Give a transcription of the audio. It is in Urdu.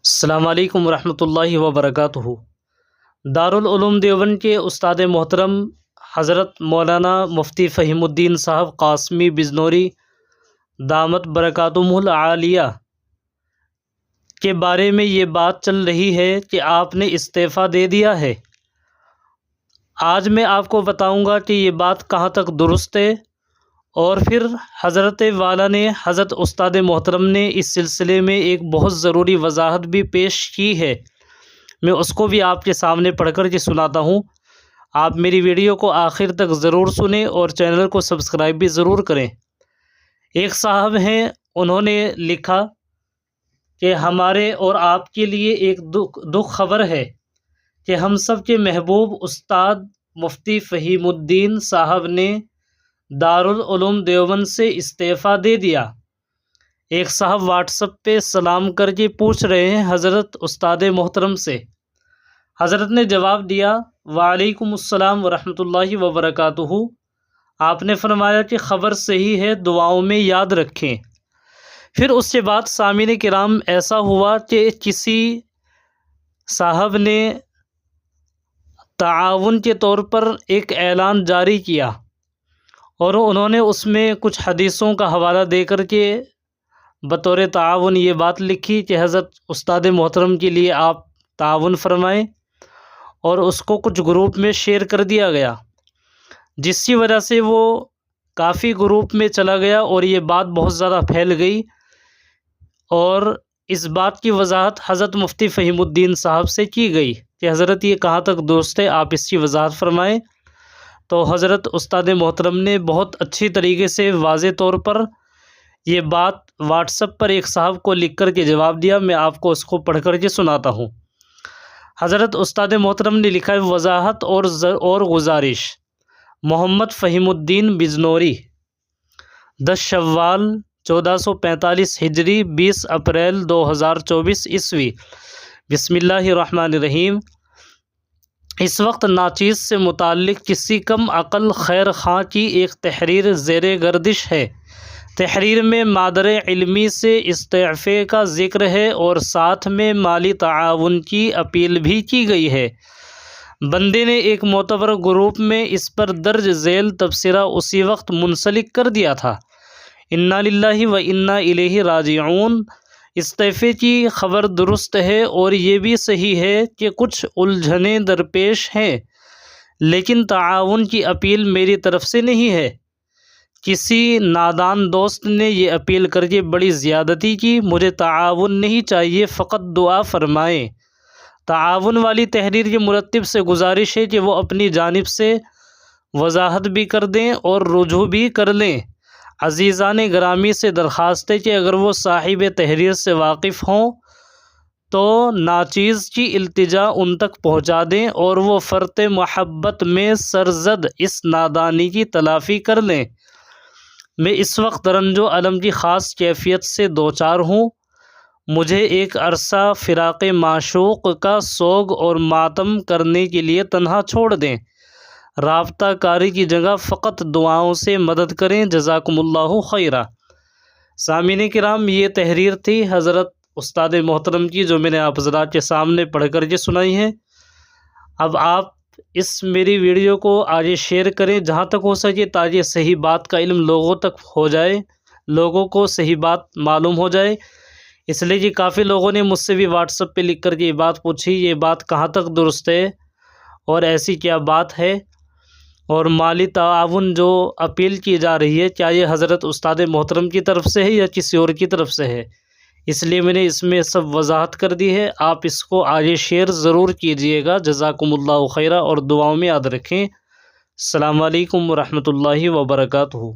السلام علیکم ورحمۃ اللہ وبرکاتہ۔ دارالعلوم دیوبند کے استاد محترم حضرت مولانا مفتی فہیم الدین صاحب قاسمی بجنوری دامت برکاتہم العالیہ کے بارے میں یہ بات چل رہی ہے کہ آپ نے استعفیٰ دے دیا ہے۔ آج میں آپ کو بتاؤں گا کہ یہ بات کہاں تک درست ہے، اور پھر حضرت والا نے حضرت استاد محترم نے اس سلسلے میں ایک بہت ضروری وضاحت بھی پیش کی ہے۔ میں اس کو بھی آپ کے سامنے پڑھ کر کے سناتا ہوں۔ آپ میری ویڈیو کو آخر تک ضرور سنیں اور چینل کو سبسکرائب بھی ضرور کریں۔ ایک صاحب ہیں، انہوں نے لکھا کہ ہمارے اور آپ کے لیے ایک دکھ خبر ہے کہ ہم سب کے محبوب استاد مفتی فہیم الدین صاحب نے دارالعلوم دیوبند سے استعفیٰ دے دیا۔ ایک صاحب واٹس ایپ پہ سلام کر کے پوچھ رہے ہیں حضرت استاد محترم سے۔ حضرت نے جواب دیا، وعلیکم السلام ورحمۃ اللہ وبرکاتہ۔ آپ نے فرمایا کہ خبر صحیح ہے، دعاؤں میں یاد رکھیں۔ پھر اس کے بعد سامعین کرام ایسا ہوا کہ کسی صاحب نے تعاون کے طور پر ایک اعلان جاری کیا، اور انہوں نے اس میں کچھ حدیثوں کا حوالہ دے کر کے بطور تعاون یہ بات لکھی کہ حضرت استاد محترم کے لیے آپ تعاون فرمائیں، اور اس کو کچھ گروپ میں شیئر کر دیا گیا، جس کی وجہ سے وہ کافی گروپ میں چلا گیا اور یہ بات بہت زیادہ پھیل گئی، اور اس بات کی وضاحت حضرت مفتی فہیم الدین صاحب سے کی گئی کہ حضرت یہ کہاں تک درست ہے، آپ اس کی وضاحت فرمائیں۔ تو حضرت استاد محترم نے بہت اچھی طریقے سے واضح طور پر یہ بات واٹس ایپ پر ایک صاحب کو لکھ کر کے جواب دیا۔ میں آپ کو اس کو پڑھ کر کے سناتا ہوں۔ حضرت استاد محترم نے لکھا ہے، وضاحت اور گزارش، محمد فہیم الدین بجنوری، 10 شوال 1445 ہجری، 20 اپریل 2024 عیسوی۔ بسم اللہ الرحمن الرحیم۔ اس وقت ناچیز سے متعلق کسی کم عقل خیر خواہ کی ایک تحریر زیر گردش ہے۔ تحریر میں مادر علمی سے استعفے کا ذکر ہے اور ساتھ میں مالی تعاون کی اپیل بھی کی گئی ہے۔ بندے نے ایک معتبر گروپ میں اس پر درج ذیل تبصرہ اسی وقت منسلک کر دیا تھا۔ انا للہ و انا الیہ راجعون۔ استعفے کی خبر درست ہے، اور یہ بھی صحیح ہے کہ کچھ الجھنیں درپیش ہیں، لیکن تعاون کی اپیل میری طرف سے نہیں ہے۔ کسی نادان دوست نے یہ اپیل کر کے بڑی زیادتی کی۔ مجھے تعاون نہیں چاہیے، فقط دعا فرمائیں۔ تعاون والی تحریر کے مرتب سے گزارش ہے کہ وہ اپنی جانب سے وضاحت بھی کر دیں اور رجوع بھی کر لیں۔ عزیزان گرامی سے درخواست ہے کہ اگر وہ صاحب تحریر سے واقف ہوں تو ناچیز کی التجا ان تک پہنچا دیں، اور وہ فرط محبت میں سرزد اس نادانی کی تلافی کر لیں۔ میں اس وقت رنج و الم کی خاص کیفیت سے دوچار ہوں۔ مجھے ایک عرصہ فراق معشوق کا سوگ اور ماتم کرنے کے لیے تنہا چھوڑ دیں۔ رابطہ کاری کی جگہ فقط دعاؤں سے مدد کریں، جزاکم اللہ خیرہ۔ سامعین کرام، یہ تحریر تھی حضرت استاد محترم کی، جو میں نے آپ حضرات کے سامنے پڑھ کر کے سنائی ہے۔ اب آپ اس میری ویڈیو کو آگے شیئر کریں جہاں تک ہو سکے، تاکہ صحیح بات کا علم لوگوں تک ہو جائے، لوگوں کو صحیح بات معلوم ہو جائے۔ اس لیے کہ کافی لوگوں نے مجھ سے بھی واٹس ایپ پہ لکھ کر کے یہ بات پوچھی، یہ بات کہاں تک درست ہے اور ایسی کیا بات ہے، اور مالی تعاون جو اپیل کی جا رہی ہے، کیا یہ حضرت استاد محترم کی طرف سے ہے یا کسی اور کی طرف سے ہے۔ اس لیے میں نے اس میں سب وضاحت کر دی ہے۔ آپ اس کو آگے شیئر ضرور کیجئے گا، جزاکم اللہ خیرہ، اور دعاؤں میں یاد رکھیں۔ السلام علیکم ورحمۃ اللہ وبرکاتہ۔